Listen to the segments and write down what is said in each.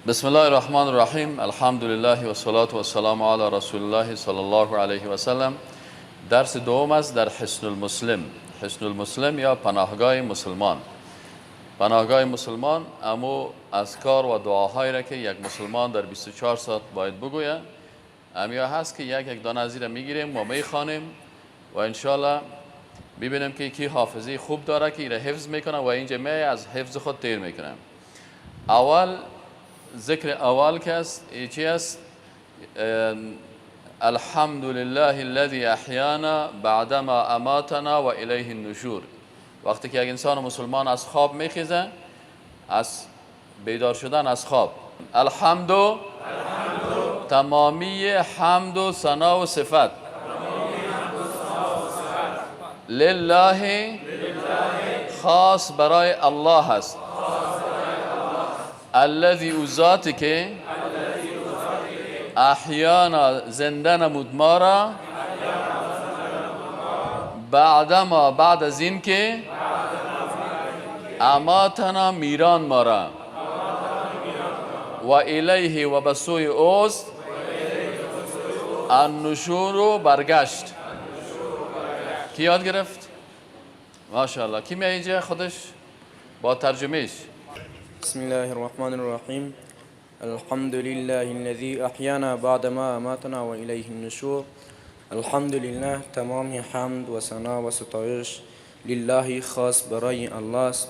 بسم الله الرحمن الرحیم. الحمد لله و الصلاة و السلام علی رسول الله صلی الله علیه و سلم. درس دوم است در حصن المسلم. حصن المسلم یا پناهگاه مسلمان. پناهگاه مسلمان امو اذکار و دعاهایی را که یک مسلمان در 24 ساعت باید بگوید امیا هست که یک دانه از این میگیریم و میخوانیم و انشالله ببینیم که کی حافظه خوب داره که این حفظ میکنه و اینجا می از حفظ خود تیر میکنه. اول ذکر اول که است چی است؟ الحمد لله الذي احیانا بعدما اماتنا و الیه النشور. وقتی که یک انسان مسلمان از خواب میخیزه، از بیدار شدن از خواب، الحمد تمامی حمد و ثنا و صفت لله خاص برای الله هست. الذي او ذاتی که احیانا زنده نمود ما را بعد از این که اماتنا میران ما را و الیه و بسوی اوست النشور و برگشت. کی یاد گرفت؟ ماشاءالله. کی میاد اینجا خودش با ترجمهش؟ بسم الله الرحمن الرحیم. الحمد لله الذي احیانا بعدما اماتنا و الیه النشور. الحمد لله تمام حمد و ثنا و ستایش لله خاص برای الله است.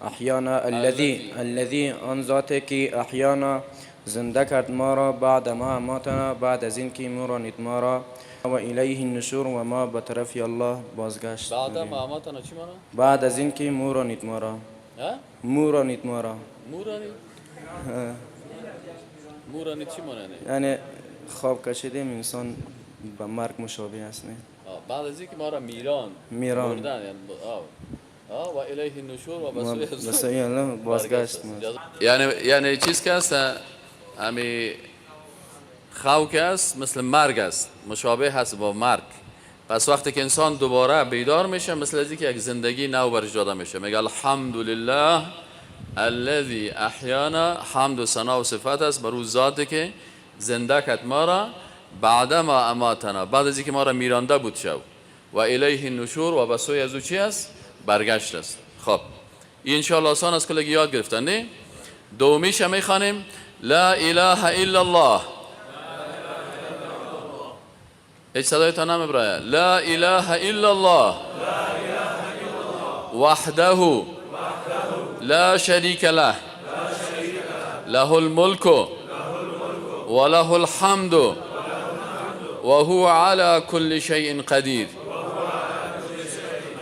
احیانا الذی آن ذاتی که احیانا زنده کرد ما را بعدما اماتنا بعد از این که مرانید ما را و الیه النشور و ما به طرف الله بازگشت. بعدما اماتنا چی مانا؟ بعد از این که مرانید ما را مورانید ما را. مورانی چی مانه؟ یعنی خواب کشیدیم انسان به مرگ مشابه است. نه بعد از اینکه ما را میران بردن و الیه النشور و بسوی الله بازگشت. یعنی چیز که است همی خواب که است مثل مرگ است، مشابه هست با مرگ. پس وقتی که انسان دوباره بیدار میشه مثل از اینکه یک زندگی نو برش داده میشه. میگه الحمد لله الذي احیانا. حمد و ثنا و صفت است بر او ذاتی که زنده کرد ما را بعدما اماتنا بعد از اینکه ما را میرانده بود شو و الیه النشور و بسوی از او چی است؟ برگشت است. خب این انشاءالله آسان است که لگی یاد گرفتن. نه دومیش میخوانیم لا اله الا الله. هیچ صدای تا نمیبرای. لا اله الا الله وحده لا شریک له له الملك وله الحمد وهو على كل شيء قدير.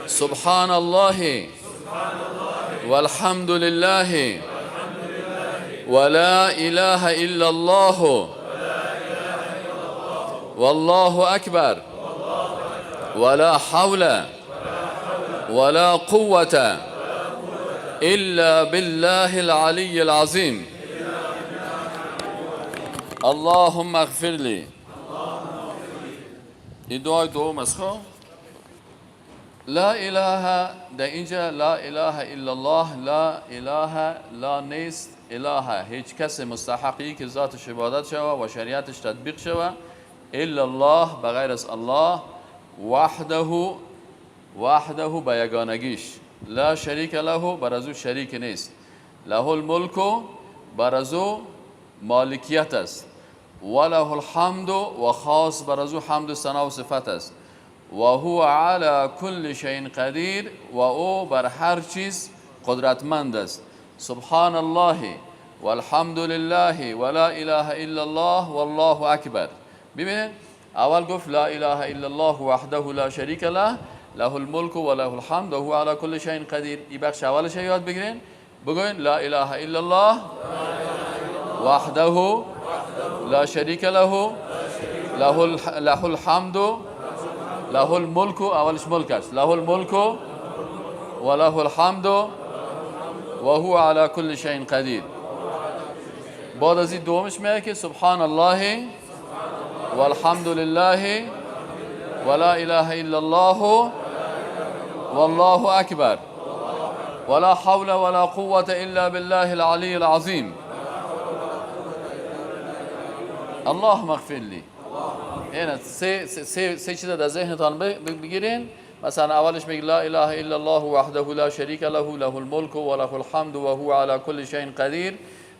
سبحان الله والحمد لله ولا إله إلا الله والله أكبر ولا حول ولا قوة إلا بالله العلي العظيم. اللهم اغفر لي. این دعای دوم است. لا اله در اینجا لا اله الا الله. لا اله لا نیست اله هیچ کس مستحقی که ذاتش عبادت شوه و شریعتش تطبیق شوه الا الله بغیر از الله. وحده به یگانگیش. لا شریک له بر از او شریک نیست. له الملک بر از او مالکیت است. وله الحمد و خاص بر از او حمد و ثنا و صفت است. و هو علی کل شیء قدیر و او بر هر چیز قدرتمند است. سبحان الله والحمد لله ولا اله الا الله والله اکبر. ببینید اول گفت لا اله الا الله وحده لا شریک له له الملك وله الحمد وهو على كل شيء قدير. این بخش اولش یاد بگیرین. بگوین لا اله الا الله وحده لا شريك له له الحمد له الملك. اولش ملک است. له الملك وله الحمد وهو على كل شيء قدير. بعد از این دومش میگه که سبحان الله والحمد لله ولا اله الا الله والله اکبر ولا حول ولا قوة الا بالله العلي العظيم. اللهم اغفر لی. این سه چیز در ذهنتان بگیرین. مثلا اولش میگه لا اله الا الله وحده لا شریک له له الملك و له الحمد و هو على كل شيء قدیر.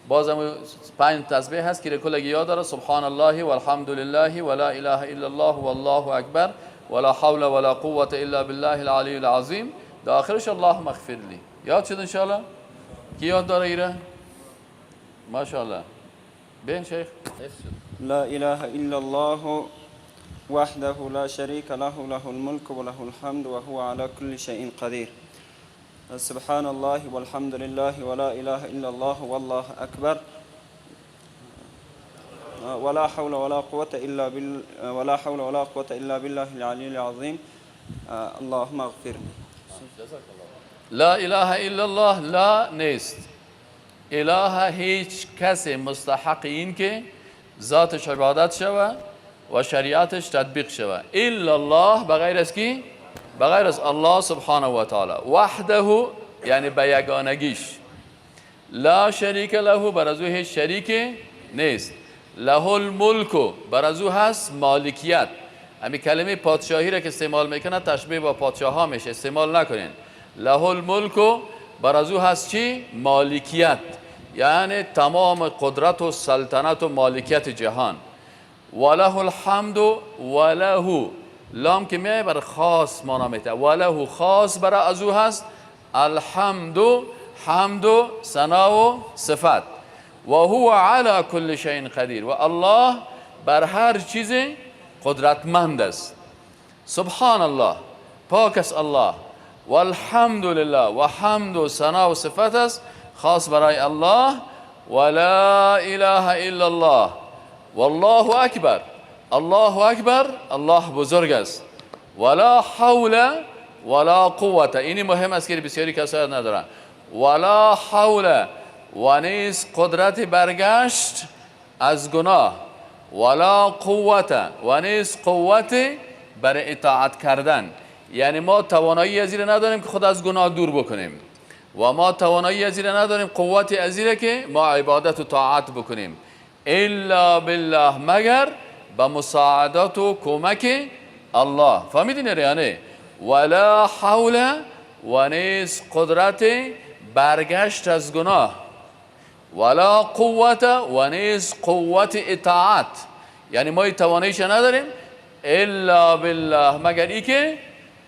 بازم 5 تسبیح هست که کل یاد داره. سبحان الله والحمد لله ولا اله الا الله والله اکبر ولا حول ولا قوة الا بالله العلی العظیم. در آخرش اللهم اغفر لی. یاد شد ان شاء الله؟ کی یاد داره ایره؟ ماشاءالله. بین شیخ لا إله إلا الله وحده لا شريك له له الملك وله الحمد وهو على كل شيء قدير. سبحان الله والحمد لله ولا إله إلا الله والله أكبر ولا حول ولا قوة إلا بالله العلي العظيم. اللهم اغفر لي. لا اله الا الله لا نیست. اله هیچ کسی مستحق این که ذاتش عبادت شوه و شریعتش تطبیق شوه الا الله، بغیر از کی؟ بغیر از الله سبحانه و تعالی. وحده یعنی به یگانگیش. لا شریک له، بر از او هیچ شریک نیست. له الملک، بر از او هست مالکیت. همین کلمه پادشاهی را که استعمال میکنه تشبیه با پادشاه ها میشه، استعمال نکنین. له الملک، بر از او هست چی؟ مالکیت، یعنی تمام قدرت و سلطنت و مالکیت جهان. وله الحمد، وله لام که میای بر خاص مانا میته، وله خاص برای از او هست الحمد، حمد و ثنا و صفت. و هو علی کل شیء قدیر، و الله بر هر چیز قدرتمند است. سبحان الله، پاک است الله. والحمد لله، و حمد و ثنا و صفت است خاص برای الله. ولا اله الا الله والله اکبر، الله اکبر، الله بزرگ است. ولا حول ولا قوت، اینی مهم است که بسیاری کسایی ندارن. ولا حول، و نیز قدرت برگشت از گناه. ولا قوت، و نیز قوت بر اطاعت کردن. یعنی ما توانایی از این نداریم که خود از گناه دور بکنیم، و ما توانایی از این نداریم، قوت از این که ما عبادت و طاعت بکنیم. الا بالله، مگر با مساعدت و کمک الله. فهمیدین یعنی ولا حول، و نیز قدرت برگشت از گناه. ولا قوت، و نیز قوت اطاعت. یعنی ما تواناییش نداریم الا بالله، مگر ای که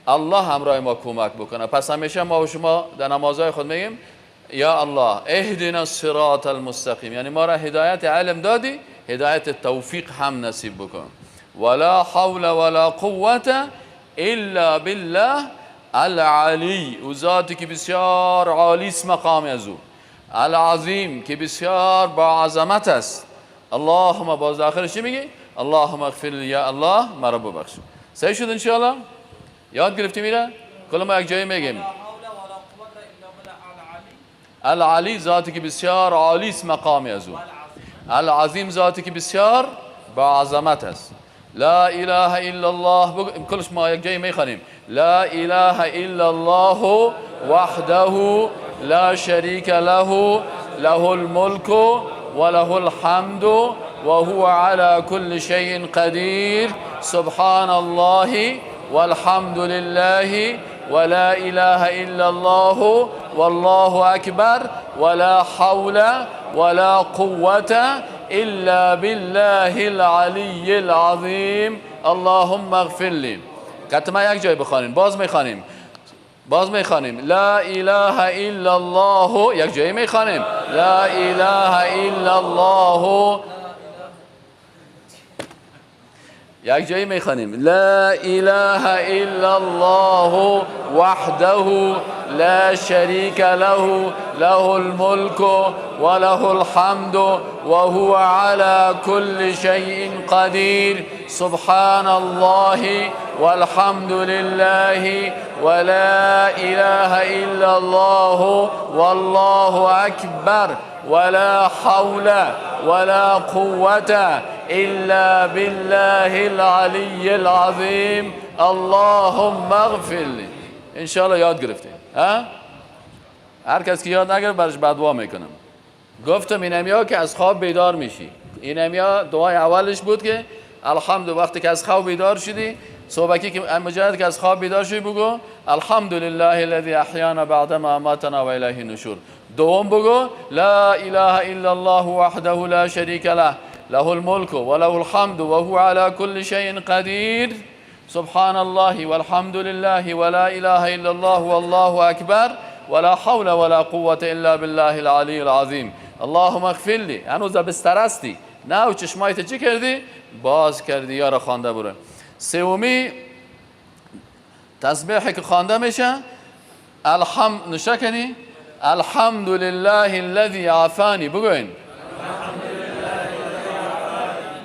الله همراه ما کمک بکنه. پس همیشه ما و شما در نمازهای خود میگیم یا الله اهدنا الصراط المستقیم، یعنی ما را هدایت علم دادی، هدایت توفیق هم نصیب بکن. ولا حول ولا قوت الا بالله العلی، او ذاتی که بسیار عالی است مقام از او، العظیم که بسیار با عظمت است. اللهم، باز آخرش چی میگی؟ اللهم اغفر لی، یا الله مرا ببخش. صحیح شد انشاءالله؟ یاد گرفتی میره؟ کل ما یک جایی میگیم العلی، ذاتی که بسیار عالی است مقام از او، العظیم ذاتی که بسیار با عظمت است. لا اله الا الله، کلش ما یک جایی میخوانیم لا اله الا الله وحده لا شریک له له الملك وله الحمد وهو على كل شيء قدير. سبحان الله والحمد لله ولا إله إلا الله والله أكبر ولا حول ولا قوة إلا بالله العلي العظيم. اللهم اغفر لي. کتما یک جای بخوانیم، باز میخوانیم لا اله الا الله، یک جایی میخوانیم لا اله الا الله، یک جایی میخوانیم لا اله الا الله وحده لا شریک له له الملك وله الحمد وهو على كل شيء قدير. سبحان الله والحمد لله ولا إله إلا الله والله أكبر ولا حول ولا قوة إلا بالله العلي العظيم. اللهم اغفر لي. ان شاء الله یاد گرفتیم. هر کس که یاد نگرفت برش بدوا میکنم. گفتم اینم یا که از خواب بیدار میشی، این هم دعای اولش بود که الحمد وقتی که از خواب بیدار شدی صبحی که مجرد که از خواب بیدار شدی بگو الحمدلله الذی احیانا بعد ما اماتنا و الیه النشور. دوم بگو لا اله الا الله وحده لا شریک له له الملك وله الحمد وهو على كل شيء قدير سبحان الله والحمد لله ولا اله الا الله والله اکبر ولا حول ولا قوة الا بالله العلی العظیم. اللهم اغفر لی. هنوز بستر هستی نه و چشمایت چی کردی؟ باز کردی یا را خوانده بره. سومی تسبیحی که خوانده میشه نشکنی الحمد لله الذي عافانی. بگوین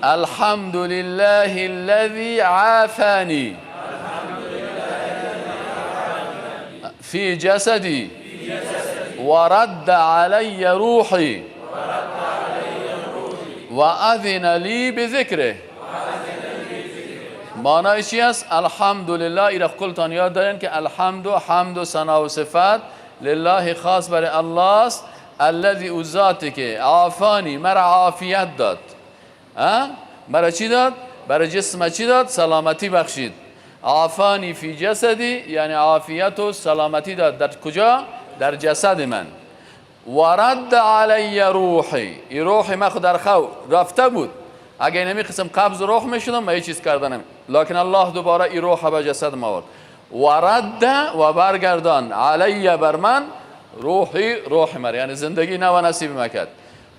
الحمد لله الذي عافاني في جسدي ورد علي روحي وأذن لي بذكره. معنی چی است؟ الحمدلله. ایرا کلتان یاد دارین که الحمد و حمد و ثنا و صفت لله خاص برای الله است. الذی او ذاتی که عافانی مرا عافیت داد. برای چی داد؟ برای جسم چی داد؟ سلامتی بخشید. عافانی فی جسدی یعنی عافیت و سلامتی داد. در کجا؟ در جسد من. ورد علی روحی. این روح من خود در خو رفته بود. اگه نمی قسم قبض روح میشدم من هیچ چیز کردنم، لکن الله دوباره این روح به جسد ما آورد. ورد و برگردان علی بر من روحی روح من، یعنی زندگی نو نصیب مکد.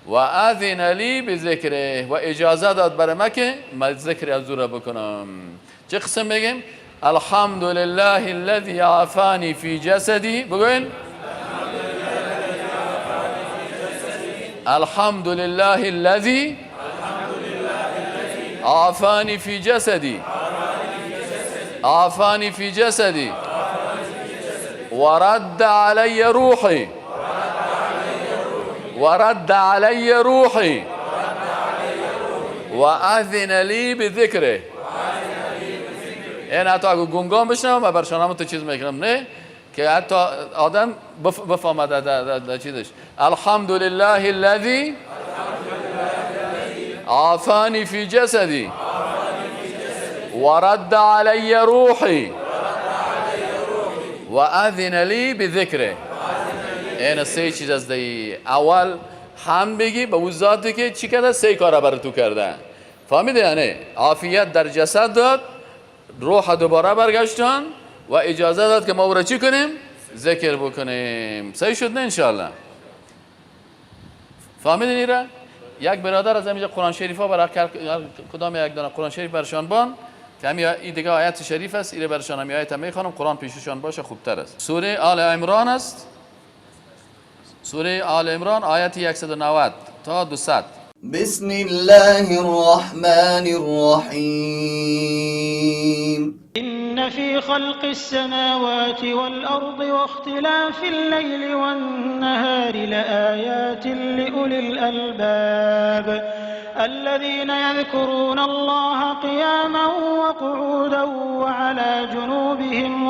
و اذن لی بذکره و اجازه داد برای من که من ذکر از او را بکنم. چه قسم بگیم؟ الحمد لله الذي عافانی فی جسدی. بگوین الحمد لله الذي عافانی فی جسدی عافانی فی جسدی ورد علی روحی ورد علی روحی و اذن لی بذکره. این حتی اگه گنگام بشنم و برشانم تو چیز میکنم نه که حتی آدم بفهمد در چیزش. الحمد لله الذی عافانی فی جسدی ورد علی روحی و اذن لی بذکره. این سه چیز از دی. اول هم بگی به اون ذاتی که چی کرده؟ سه کار برای تو کرده. فهمیده یعنی عافیت در جسد داد، روح دوباره برگشتن و اجازه داد که ما او را چی کنیم؟ ذکر بکنیم. صحیح شد نه انشاءالله؟ فهمیدین ایره؟ یک برادر از اینجا قرآن شریف ها برای کدام یک دانه قرآن شریف برشان بان که همین این دیگه آیت شریف است. ایره برشان هم آیت میخوانم قرآن پیششان باشه خوبتر است. سوره آل عمران است. سوره آل عمران آیت 190 تا 200. بسم الله الرحمن الرحیم. إن في خلق السماوات والأرض واختلاف الليل والنهار لآيات لأولي الألباب الذين يذكرون الله قياما وقعودا وعلى جنوبهم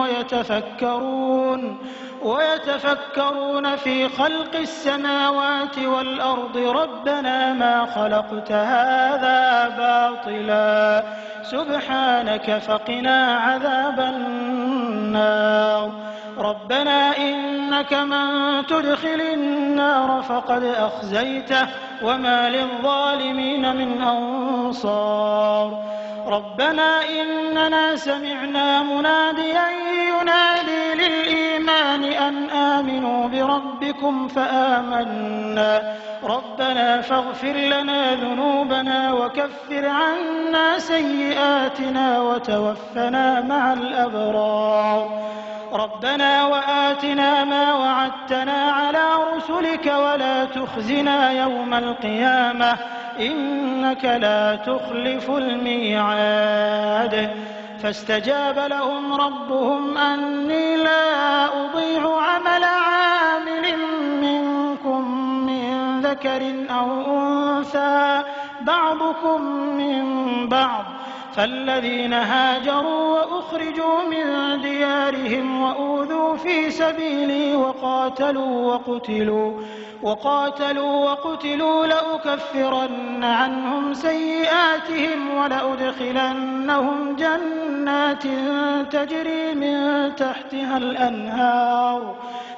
ويتفكرون في خلق السماوات والأرض ربنا ما خلقت هذا باطلا سبحانك فقنا عذاب النار ربنا إنك من تدخل النار فقد أخزيته وما للظالمين من أنصار ربنا إننا سمعنا مناديا ينادي للإيمان أن آمنوا بربكم فآمنا ربنا فاغفر لنا ذنوبنا وكفر عنا سيئاتنا وتوفنا مع الأبرار ربنا وآتنا ما وعدتنا على رسلك ولا تخزنا يوم القيامة إنك لا تخلف الميعاد فاستجاب لهم ربهم أني لا أضيع عمل عامل منكم من ذكر أو أنثى بعضكم من بعض فالذين هاجروا وأخرجوا من ديارهم وأوذوا في سبيلي وقاتلوا وقتلوا لأكفرن عنهم سيئاتهم ولأدخلنهم جنات تجري من تحتها الأنهار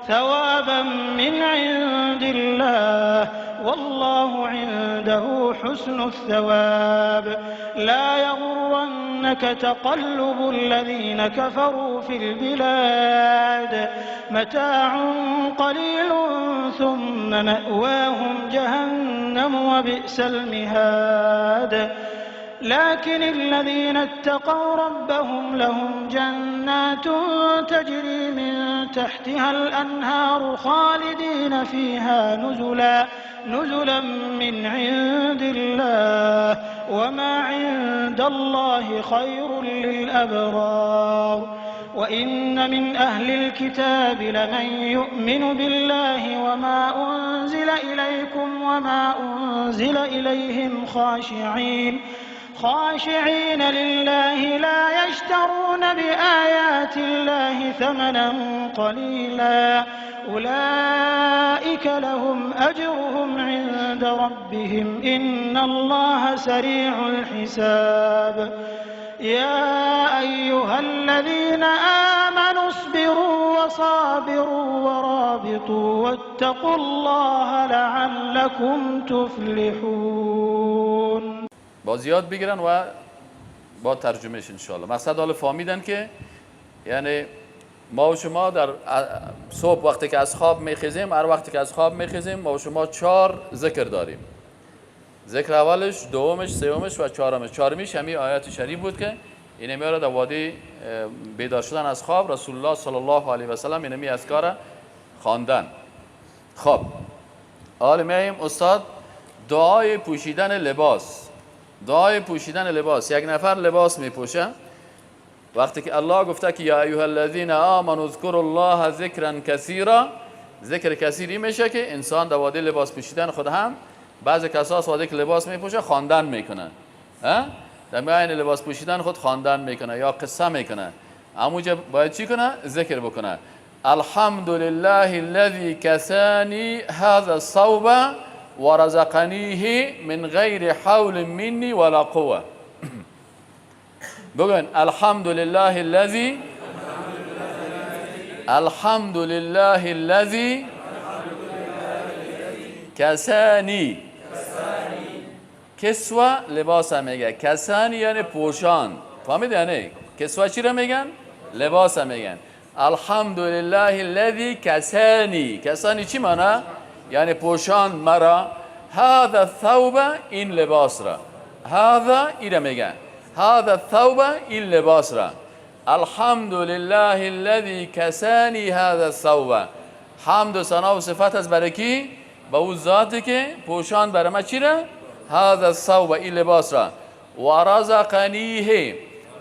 ثوابا من عند الله والله عنده حسن الثواب لا يغرنك تقلب الذين كفروا في البلاد متاع قليل ثم مأواهم جهنم وبئس المهاد لكن الذين اتقوا ربهم لهم جنات تجري من تحتها الأنهار خالدين فيها نزلا من عند الله وما عند الله خير للأبرار وإن من أهل الكتاب لمن يؤمن بالله وما أنزل إليكم وما أنزل إليهم خاشعين لله لا يشترون بآيات الله ثمنا قليلا أولئك لهم أجرهم عند ربهم إن الله سريع الحساب يا أيها الذين آمنوا اصبروا وصابروا ورابطوا واتقوا الله لعلكم تفلحون. باز یاد بگیرن و با ترجمهش انشاءالله. مقصد حالا فهمیدن که یعنی ما و شما در صبح وقتی که از خواب میخیزیم، هر وقتی که از خواب میخیزیم ما و شما 4 ذکر داریم. ذکر اولش، دومش، سومش و چهارمش. چهارمیش همین آیات شریف بود که این میاره در وادی بیدار شدن از خواب رسول الله صلی الله علیه و سلم این می اذکار خواندن. خب حالا میایم استاد دعای پوشیدن لباس. دعای پوشیدن لباس، یک نفر لباس میپوشه وقتی که الله گفته که یا ایها الذین آمنوا اذکروا الله ذکرا کثیرا، ذکر کثیری میشه که انسان در وادی لباس پوشیدن خود هم بعضی کسا وادی که لباس میپوشه خواندن میکنه، در میان لباس پوشیدن خود خواندن میکنه یا قصه میکنه. اموجه باید چی کنه؟ ذکر بکنه. الحمد لله الذي كساني هذا الصوب ورزقنيه من غير حول مني ولا قوة. بگن الحمد لله الذي کسانی. کسوه لباس هم میگه، کسانی یعنی پوشان. فهمید یعنی کسوه چی رو میگن؟ لباس هم میگن. الحمد لله الذي کسانی. کسانی چی معنی؟ یعنی پوشان مرا. هذا الثوب، این لباس را. هذا این میگن. هذا الثوب، این لباس را. الحمد لله الذي کسانی هذا الثوب. حمد و ثنا و صفت از برای کی؟ با اون ذاتی که پوشان برای ما چی را؟ هذا الثوب، این لباس را. ورزقنیه،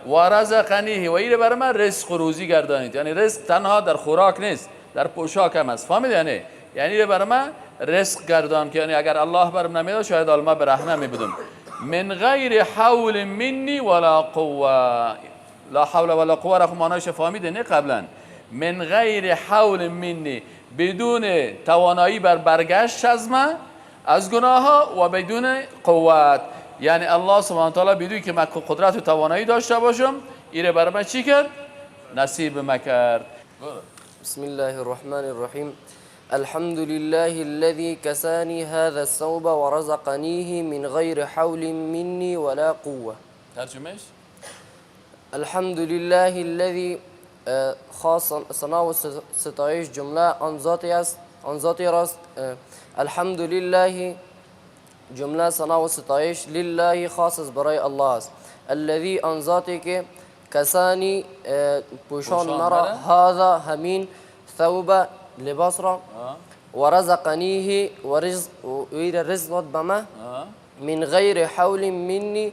ورزقنیه، و این برای ما رزق و روزی گردانید. یعنی رزق تنها در خوراک نیست، در پوشاک هم است. فهمید یعنی برای ما رزق گردان که یعنی اگر الله برام نمیداد شاید ما برهنه میبودم. من غیر حول منی ولا قوه. لا حول ولا قوه را معنیش فهمیدین قبلا. من غیر حول منی، بدون توانایی بر برگشت از گناه ها و بدون قوت. یعنی الله سبحانه و تعالی بدون که من قدرت و توانایی داشته باشم ایره برای من چی کرد؟ نصیب ما کرد. بسم الله الرحمن الرحیم. الحمد لله الذي كساني هذا الثوب ورزقنيه من غير حول مني ولا قوة. ترجمهش؟ الحمد لله الذي خاص ثنا و ستایش جمله آن ذاتی راست. الحمد لله جمله ثنا و ستایش لله خاص برای الله است. الذي آن ذاتی که کسانی پوشان مرا، هذا همین، ثوب لباس را، و رزقنیه و رزق بما، من غیر حول منی،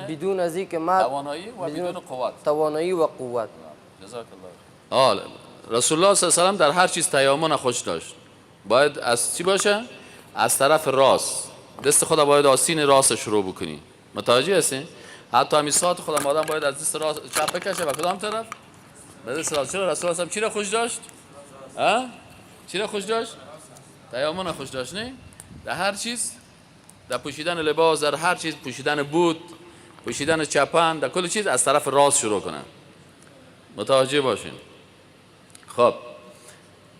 بدون از اینکه ما توانایی و بدون قوت. توانایی و قوت. جزاک الله. رسول الله صلی الله علیه و در هر چیز تیامن خوش داشت. باید از چی باشه؟ از طرف راست. دست خدا باید آستین راست شروع بکنی. متوجه هستی؟ حتی همین ساعت خودم آدم باید از دست راست چپ بکشه و کدام طرف؟ به دست راست. چرا رسول الله چی را خوش داشت؟ چی را خوش داشت؟ تیامون خوش داشت نه؟ در هر چیز، در پوشیدن لباس، در هر چیز، پوشیدن بوت، پوشیدن چپن، در کل چیز از طرف راست شروع کنن. متوجه باشین. خب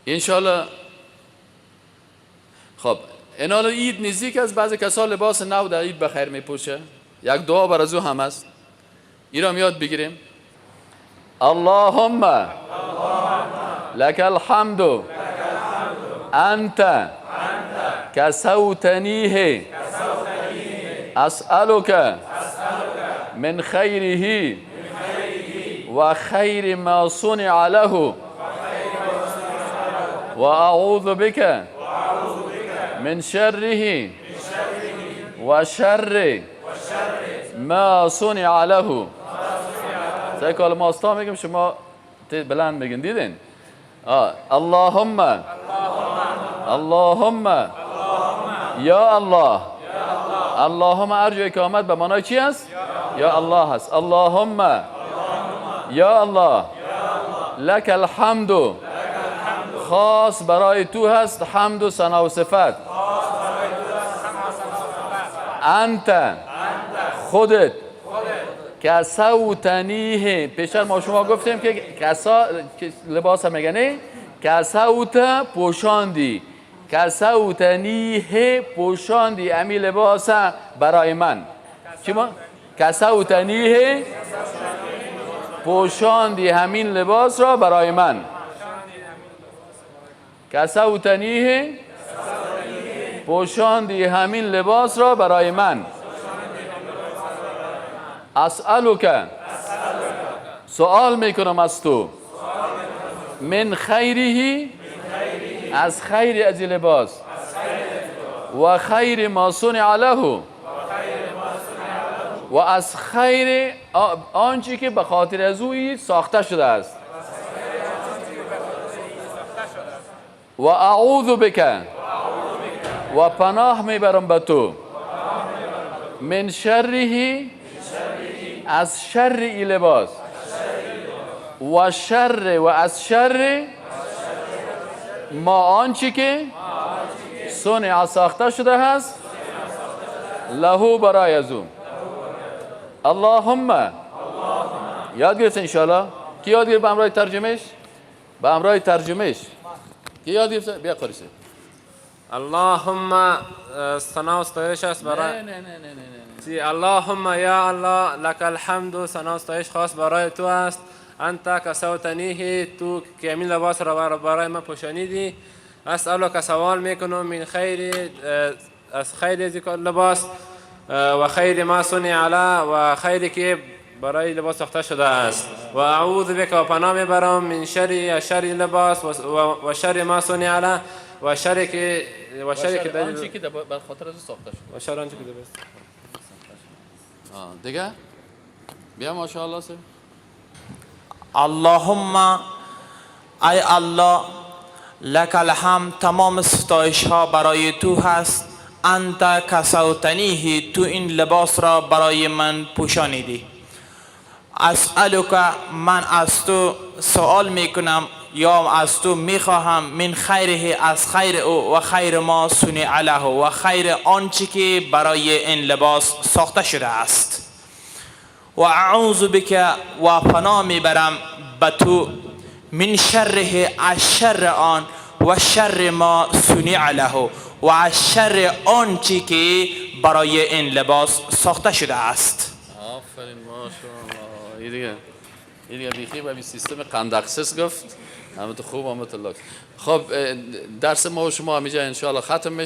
انشالله. خب این حالا عید نزدیک از بعضی کسا لباس نو در عید بخیر میپوشه. یک دعا بر از او هم است، این را یاد بگیریم. اللهم لك الحمد انت كسوتنيه اسألك من خيره وخير ما صنع له وأعوذ بك من شره وشر ما صنع له. سعی کال ماستا میگم شما بلند بگین. دیدین؟ اللهم یا الله. اللهم ارجو اقامت به معنای چی است؟ یا الله هست. اللهم یا الله لك الحمد، خاص برای تو هست حمد و ثنا و صفت. انت، خودت، کسوتنیه، پیشتر ما شما گفتیم که کسا لباس میگنه، کسوت پوشاندی، کسوتنیه پوشاندی امی لباس برای من. چی ما؟ کسوتنیه پوشاندی همین لباس را برای من. کسوتنیه پوشاندی همین لباس را برای من. اسألک، سوال میکنم از تو، من خیره، از خیر از لباس، و خیر ما صنع له، و از خیر آنچه که به خاطر از او ساخته شده است. و اعوذ بک، و پناه میبرم به تو، من شره، از شر ای لباس، و شر، و از شر ما آنچه که صنع ساخته شده هست له برای از او. اللهم، یاد گرفت انشاءالله. کی یاد گرفت به همراه ترجمهش؟ به همراه ترجمهش کی یاد گرفت؟ بیا قریسه. اللهم ثنا و ستایش است برای اللهم یا الله لك الحمد، ثنا و ستایش خاص برای تو است. انت کسوتنیه، تو که همین لباس را برای من پوشانیدی. اسألک، سوال میکنم، من خیر، از خیر از لباس، و خیر ما صنع له، و خیری که برای لباس ساخته شده است. و اعوذ بک، و پناه میبرم، من شر، شر لباس، و شر ما صنع له، و شر که آنچه که بر خاطر از ساخته شده، و شر آنچه که دیگه بیا ماشاءالله سه. اللهم، ای الله، لک الحمد، تمام ستایش ها برای تو هست. انت کسوتنیه، تو این لباس را برای من پوشانیدی. اسألک، من از تو سوال میکنم یا از تو میخواهم، من خیره، از خیر او، و خیر ما صنع له، و خیر آنچه که برای این لباس ساخته شده است. و اعوذ بک، و پناه میبرم به تو، من شره، از شر آن، و شر ما صنع له، و از شر آنچه که برای این لباس ساخته شده است. آفرین ماشاءالله. این دیگه بیخی به سیستم قندقسس گفت. همه تو خوب، همه تو لاک. خب درس ما و شما همینجا انشاءالله ختم میشه.